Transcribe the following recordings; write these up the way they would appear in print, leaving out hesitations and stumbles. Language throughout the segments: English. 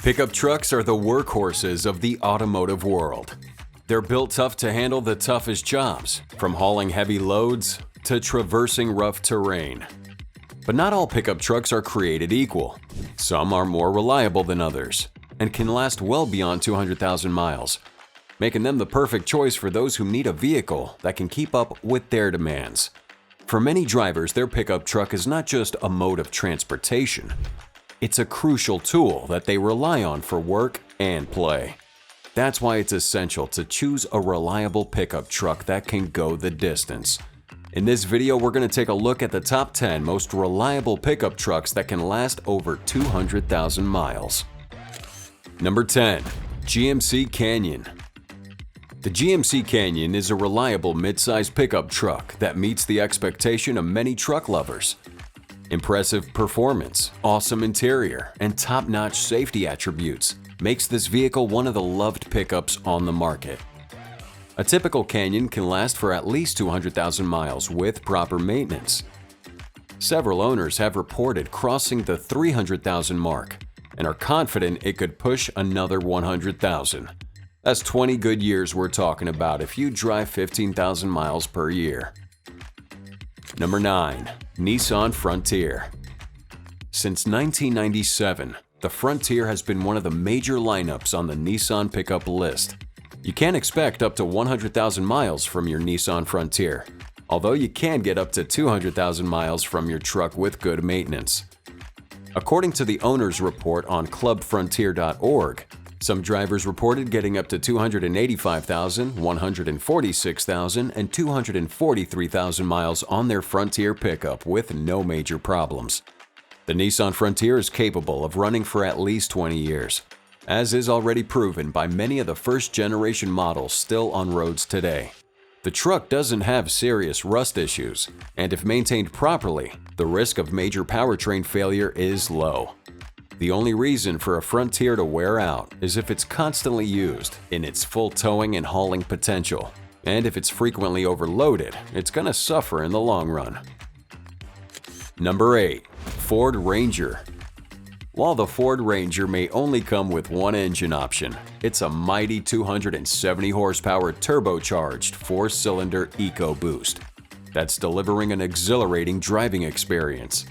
Pickup trucks are the workhorses of the automotive world. They're built tough to handle the toughest jobs, from hauling heavy loads to traversing rough terrain. But not all pickup trucks are created equal. Some are more reliable than others and can last well beyond 200,000 miles, making them the perfect choice for those who need a vehicle that can keep up with their demands. For many drivers, their pickup truck is not just a mode of transportation. It's a crucial tool that they rely on for work and play. That's why it's essential to choose a reliable pickup truck that can go the distance. In this video, we're going to take a look at the top 10 most reliable pickup trucks that can last over 200,000 miles. Number 10. GMC Canyon. The GMC Canyon is a reliable mid-size pickup truck that meets the expectation of many truck lovers. Impressive performance, awesome interior, and top-notch safety attributes makes this vehicle one of the loved pickups on the market. A typical Canyon can last for at least 200,000 miles with proper maintenance. Several owners have reported crossing the 300,000 mark and are confident it could push another 100,000. That's 20 good years we're talking about if you drive 15,000 miles per year. Number 9. Nissan Frontier. Since 1997, the Frontier has been one of the major lineups on the Nissan pickup list. You can't expect up to 100,000 miles from your Nissan Frontier, although you can get up to 200,000 miles from your truck with good maintenance. According to the owner's report on clubfrontier.org, some drivers reported getting up to 285,000, 146,000, and 243,000 miles on their Frontier pickup with no major problems. The Nissan Frontier is capable of running for at least 20 years, as is already proven by many of the first-generation models still on roads today. The truck doesn't have serious rust issues, and if maintained properly, the risk of major powertrain failure is low. The only reason for a Frontier to wear out is if it's constantly used in its full towing and hauling potential. And if it's frequently overloaded, it's going to suffer in the long run. Number 8. Ford Ranger. While the Ford Ranger may only come with one engine option, it's a mighty 270 horsepower turbocharged 4-cylinder EcoBoost that's delivering an exhilarating driving experience.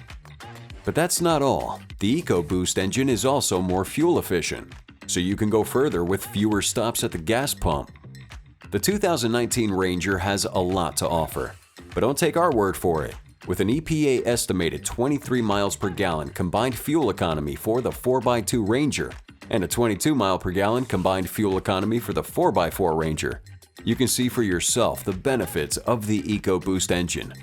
But that's not all. The EcoBoost engine is also more fuel efficient, so you can go further with fewer stops at the gas pump. The 2019 Ranger has a lot to offer, but don't take our word for it. With an EPA estimated 23 miles per gallon combined fuel economy for the 4x2 Ranger and a 22 mile per gallon combined fuel economy for the 4x4 Ranger, you can see for yourself the benefits of the EcoBoost engine.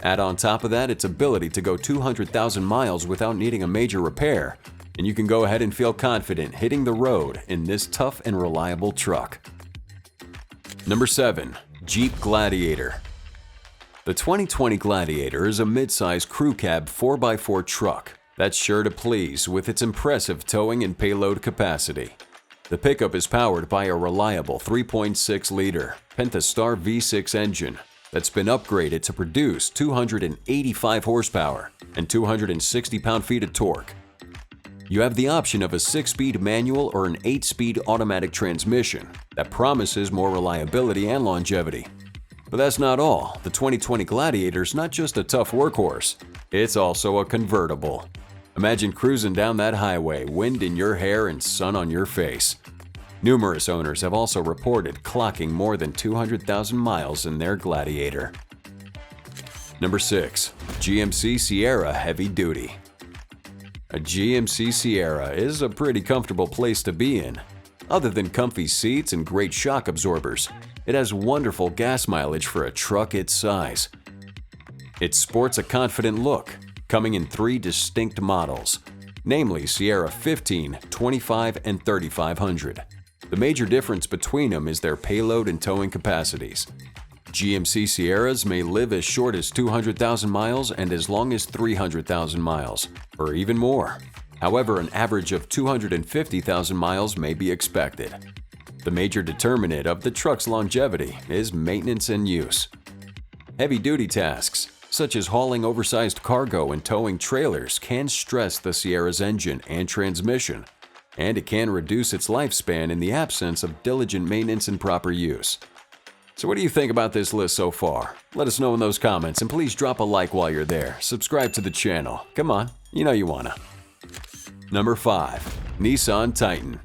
Add on top of that its ability to go 200,000 miles without needing a major repair, and you can go ahead and feel confident hitting the road in this tough and reliable truck. Number 7. Jeep Gladiator. The 2020 Gladiator is a mid-size crew cab 4x4 truck that's sure to please with its impressive towing and payload capacity. The pickup is powered by a reliable 3.6-liter Pentastar V6 engine that's been upgraded to produce 285 horsepower and 260 pound-feet of torque. You have the option of a 6-speed manual or an 8-speed automatic transmission that promises more reliability and longevity. But that's not all. The 2020 Gladiator is not just a tough workhorse, it's also a convertible. Imagine cruising down that highway, wind in your hair and sun on your face. Numerous owners have also reported clocking more than 200,000 miles in their Gladiator. Number 6. GMC Sierra Heavy Duty. A GMC Sierra is a pretty comfortable place to be in. Other than comfy seats and great shock absorbers, it has wonderful gas mileage for a truck its size. It sports a confident look, coming in 3 distinct models, namely Sierra 15, 25, and 3500. The major difference between them is their payload and towing capacities. GMC Sierras may live as short as 200,000 miles and as long as 300,000 miles, or even more. However, an average of 250,000 miles may be expected. The major determinant of the truck's longevity is maintenance and use. Heavy-duty tasks, such as hauling oversized cargo and towing trailers, can stress the Sierra's engine and transmission. and it can reduce its lifespan in the absence of diligent maintenance and proper use. So what do you think about this list so far? Let us know in those comments, and please drop a like while you're there. Subscribe to the channel. Come on, you know you wanna. Number 5. Nissan Titan.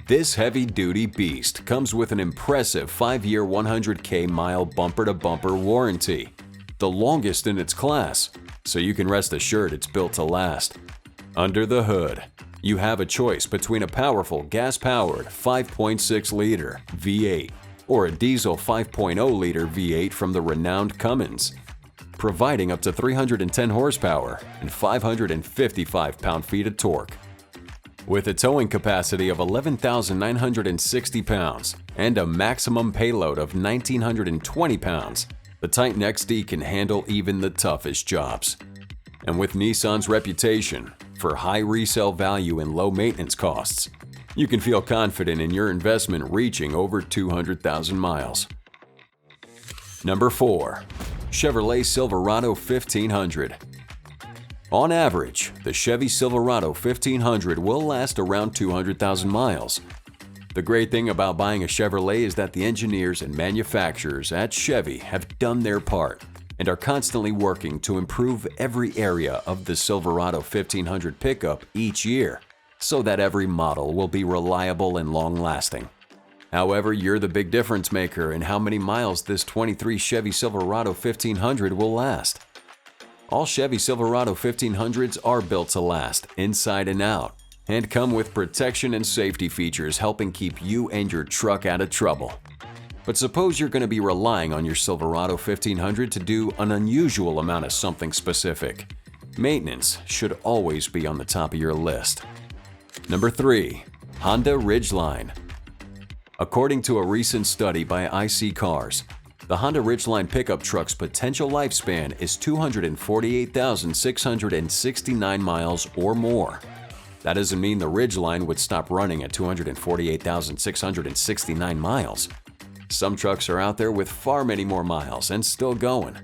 This heavy-duty beast comes with an impressive 5-year 100K mile bumper-to-bumper warranty, the longest in its class, so you can rest assured it's built to last. Under the hood, you have a choice between a powerful gas-powered 5.6-liter V8 or a diesel 5.0-liter V8 from the renowned Cummins, providing up to 310 horsepower and 555 pound-feet of torque. With a towing capacity of 11,960 pounds and a maximum payload of 1,920 pounds, the Titan XD can handle even the toughest jobs. And with Nissan's reputation for high resale value and low maintenance costs, you can feel confident in your investment reaching over 200,000 miles. Number 4. Chevrolet Silverado 1500. On average, the Chevy Silverado 1500 will last around 200,000 miles. The great thing about buying a Chevrolet is that the engineers and manufacturers at Chevy have done their part and are constantly working to improve every area of the Silverado 1500 pickup each year, so that every model will be reliable and long-lasting. However, you're the big difference maker in how many miles this 23 Chevy Silverado 1500 will last. All Chevy Silverado 1500s are built to last, inside and out, and come with protection and safety features helping keep you and your truck out of trouble. But suppose you're going to be relying on your Silverado 1500 to do an unusual amount of something specific. Maintenance should always be on the top of your list. Number 3. Honda Ridgeline. According to a recent study by IC Cars, the Honda Ridgeline pickup truck's potential lifespan is 248,669 miles or more. That doesn't mean the Ridgeline would stop running at 248,669 miles. Some trucks are out there with far many more miles and still going.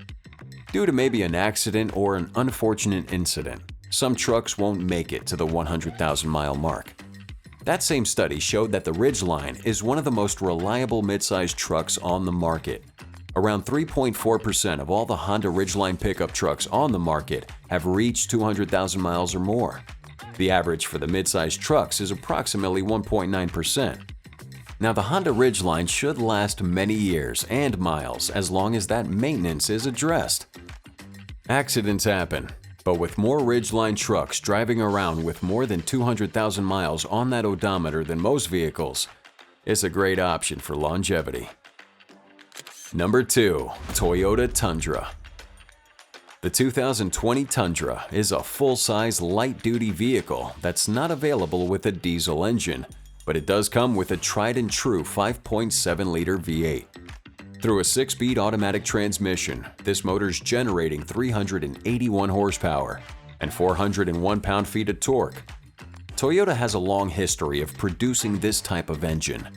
Due to maybe an accident or an unfortunate incident, some trucks won't make it to the 100,000-mile mark. That same study showed that the Ridgeline is one of the most reliable midsize trucks on the market. Around 3.4% of all the Honda Ridgeline pickup trucks on the market have reached 200,000 miles or more. The average for the midsize trucks is approximately 1.9%. Now, the Honda Ridgeline should last many years and miles as long as that maintenance is addressed. Accidents happen, but with more Ridgeline trucks driving around with more than 200,000 miles on that odometer than most vehicles, it's a great option for longevity. Number 2. Toyota Tundra. The 2020 Tundra is a full-size light-duty vehicle that's not available with a diesel engine, but it does come with a tried-and-true 5.7-liter V8. Through a 6-speed automatic transmission, this motor's generating 381 horsepower and 401 pound-feet of torque. Toyota has a long history of producing this type of engine,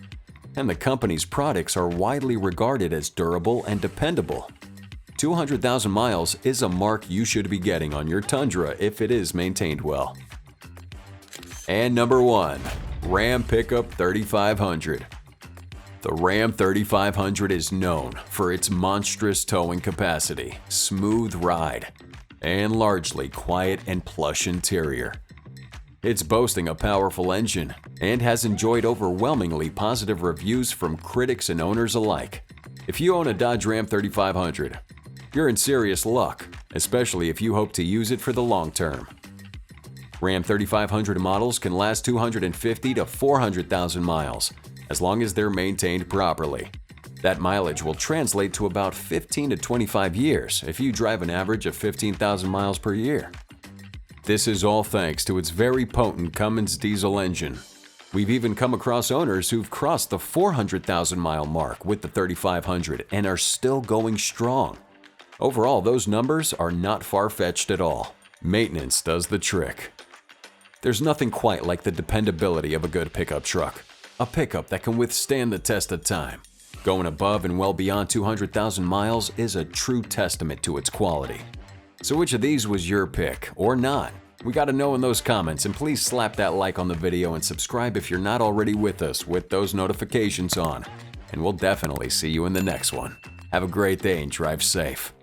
and the company's products are widely regarded as durable and dependable. 200,000 miles is a mark you should be getting on your Tundra if it is maintained well. And number 1. Ram Pickup 3500. The Ram 3500 is known for its monstrous towing capacity, smooth ride, and largely quiet and plush interior. It's boasting a powerful engine and has enjoyed overwhelmingly positive reviews from critics and owners alike. If you own a Dodge Ram 3500, you're in serious luck, especially if you hope to use it for the long term. Ram 3500 models can last 250 to 400,000 miles, as long as they're maintained properly. That mileage will translate to about 15 to 25 years if you drive an average of 15,000 miles per year. This is all thanks to its very potent Cummins diesel engine. We've even come across owners who've crossed the 400,000-mile mark with the 3500 and are still going strong. Overall, those numbers are not far-fetched at all. Maintenance does the trick. There's nothing quite like the dependability of a good pickup truck. A pickup that can withstand the test of time. Going above and well beyond 200,000 miles is a true testament to its quality. So which of these was your pick, or not? We gotta know in those comments, and please slap that like on the video and subscribe if you're not already with us with those notifications on. And we'll definitely see you in the next one. Have a great day and drive safe.